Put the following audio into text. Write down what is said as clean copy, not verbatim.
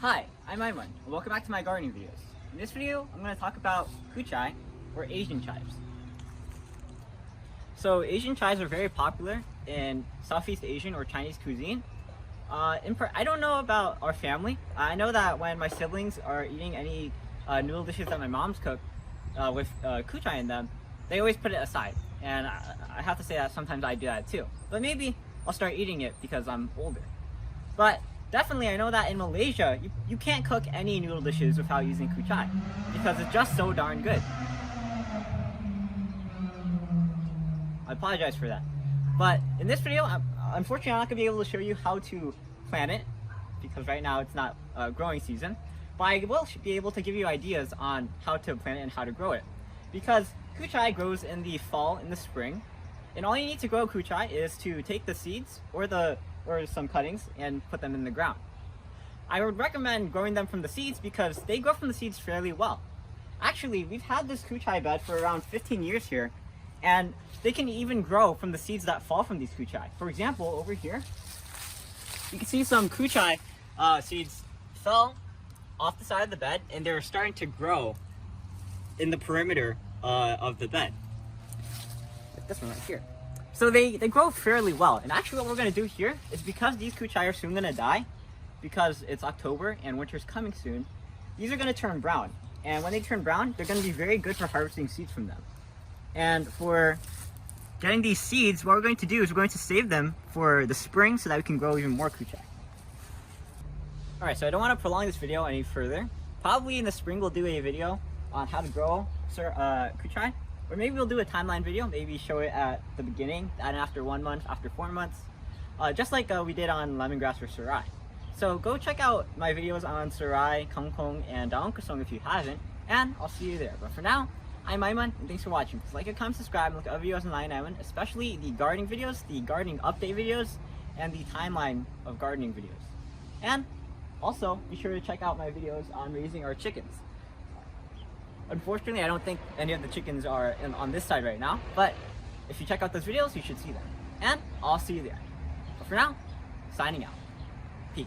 Hi, I'm Aiman, and welcome back to my gardening videos. In this video, I'm going to talk about Kuchai, or Asian chives. So Asian chives are very popular in Southeast Asian or Chinese cuisine. I don't know about our family. I know that when my siblings are eating any noodle dishes that my mom's cooked with Kuchai in them, they always put it aside. And I have to say that sometimes I do that too. But maybe I'll start eating it because I'm older. But definitely, I know that in Malaysia, you can't cook any noodle dishes without using Kuchai because it's just so darn good. I apologize for that. But in this video, unfortunately, I'm not going to be able to show you how to plant it because right now it's not growing season. But I will be able to give you ideas on how to plant it and how to grow it. Because Kuchai grows in the fall and the spring. And all you need to grow Kuchai is to take the seeds or some cuttings and put them in the ground. I would recommend growing them from the seeds because they grow from the seeds fairly well. Actually, we've had this Kuchai bed for around 15 years here, and they can even grow from the seeds that fall from these Kuchai. For example, over here, you can see some Kuchai seeds fell off the side of the bed, and they're starting to grow in the perimeter of the bed. Like this one right here. So they grow fairly well. And actually what we're going to do here is because these Kuchai are soon going to die, because it's October and winter's coming soon, these are going to turn brown. And when they turn brown, they're going to be very good for harvesting seeds from them. And for getting these seeds, what we're going to do is we're going to save them for the spring so that we can grow even more Kuchai. Alright, so I don't want to prolong this video any further. Probably in the spring we'll do a video on how to grow Kuchai. Or maybe we'll do a timeline video, maybe show it at the beginning, and after 1 month, after 4 months, just like we did on lemongrass or serai. So go check out my videos on serai, kangkong, and daon kusong if you haven't, and I'll see you there. But for now, I'm Aiman, and thanks for watching. Please like, comment, subscribe, and look at other videos on EyeOnAiman, especially the gardening videos, the gardening update videos, and the timeline of gardening videos. And also, be sure to check out my videos on raising our chickens. Unfortunately, I don't think any of the chickens are on this side right now, but if you check out those videos, you should see them. And I'll see you there. But for now, signing out. Peace.